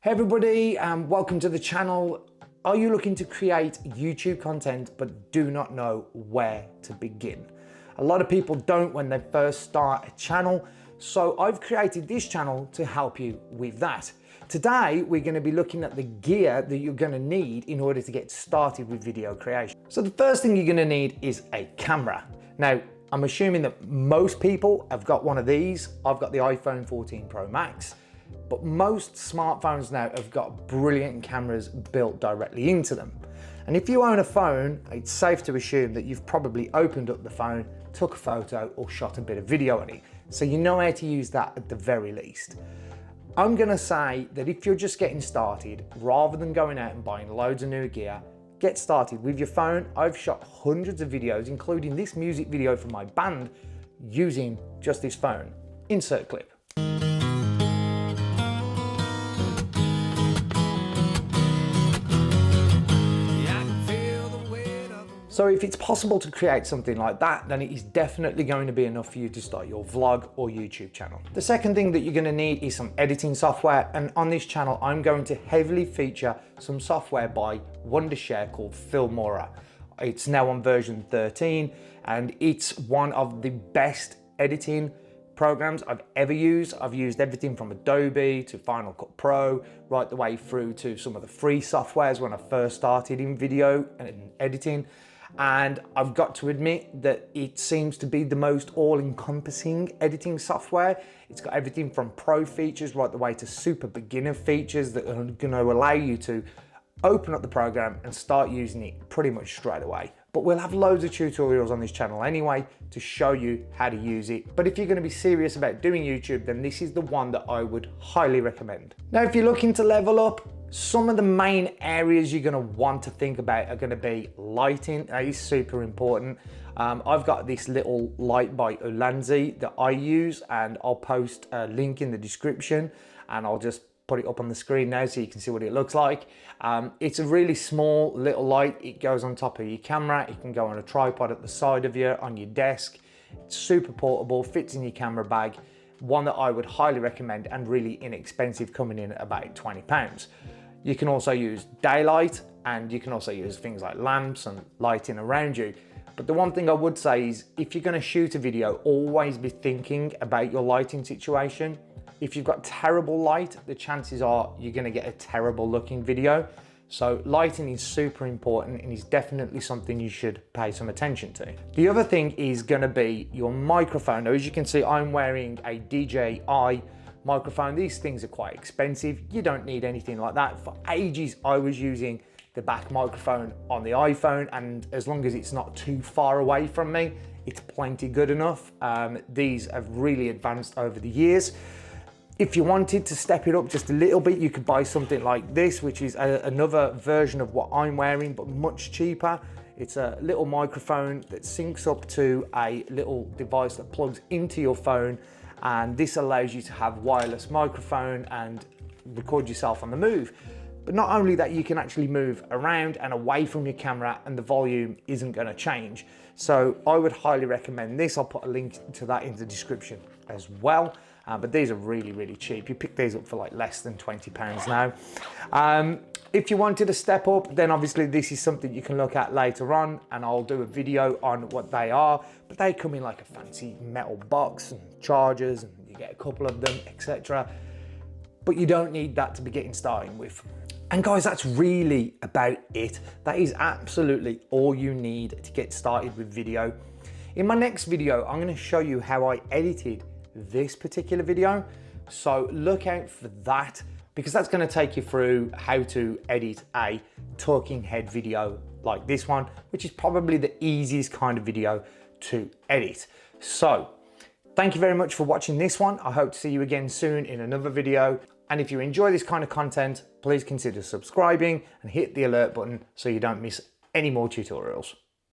Hey everybody, and welcome to the channel. Are you looking to create YouTube content but do not know where to begin? A lot of people don't when they first start a channel, so I've created this channel to help you with that. Today we're going to be looking at the gear that you're going to need in order to get started with video creation. So the first thing you're going to need is a camera. Now I'm assuming that most people have got one of these. I've got the iPhone 14 Pro Max. But most smartphones now have got brilliant cameras built directly into them. And if you own a phone, it's safe to assume that you've probably opened up the phone, took a photo or shot a bit of video on it. So you know how to use that at the very least. I'm gonna say that if you're just getting started, rather than going out and buying loads of new gear, get started with your phone. I've shot hundreds of videos, including this music video for my band, using just this phone. Insert clip. So if it's possible to create something like that, then it is definitely going to be enough for you to start your vlog or YouTube channel. The second thing that you're going to need is some editing software. And on this channel, I'm going to heavily feature some software by Wondershare called Filmora. It's now on version 13, and it's one of the best editing programs I've ever used. I've used everything from Adobe to Final Cut Pro, right the way through to some of the free softwares when I first started in video and editing. And I've got to admit that it seems to be the most all-encompassing editing software. It's got everything from pro features right the way to super beginner features that are going to allow you to open up the program and start using it pretty much straight away. But we'll have loads of tutorials on this channel anyway to show you how to use it. But if you're going to be serious about doing YouTube, then this is the one that I would highly recommend. Now, if you're looking to level up, some of the main areas you're going to want to think about are going to be lighting. That is super important. I've got this little light by Ulanzi that I use, and I'll post a link in the description, and I'll just put it up on the screen now so you can see what it looks like. It's a really small little light. It goes on top of your camera. It can go on a tripod at the side of you, on your desk. It's super portable, fits in your camera bag. One that I would highly recommend, and really inexpensive, coming in at about £20. You can also use daylight, and you can also use things like lamps and lighting around you. But the one thing I would say is, if you're going to shoot a video, always be thinking about your lighting situation. If you've got terrible light, the chances are you're going to get a terrible looking video. So lighting is super important and is definitely something you should pay some attention to. The other thing is going to be your microphone. Now, as you can see, I'm wearing a DJI microphone. These things are quite expensive. You don't need anything like that. For ages, I was using the back microphone on the iPhone, and as long as it's not too far away from me, it's plenty good enough. These have really advanced over the years. If you wanted to step it up just a little bit, you could buy something like this, which is another version of what I'm wearing, but much cheaper. It's a little microphone that syncs up to a little device that plugs into your phone, and this allows you to have wireless microphone and record yourself on the move. But not only that, you can actually move around and away from your camera, and the volume isn't going to change. So I would highly recommend this. I'll put a link to that in the description as well. But these are really, really cheap. You pick these up for like less than £20 now. If you wanted to step up, then obviously this is something you can look at later on, and I'll do a video on what they are. But they come in like a fancy metal box and chargers, and you get a couple of them, etc. But you don't need that to be getting started with. And guys, that's really about it. That is absolutely all you need to get started with video. In my next video, I'm going to show you how I edited this particular video. So look out for that, because that's going to take you through how to edit a talking head video like this one, which is probably the easiest kind of video to edit. So thank you very much for watching this one. I hope to see you again soon in another video. And if you enjoy this kind of content, please consider subscribing and hit the alert button so you don't miss any more tutorials.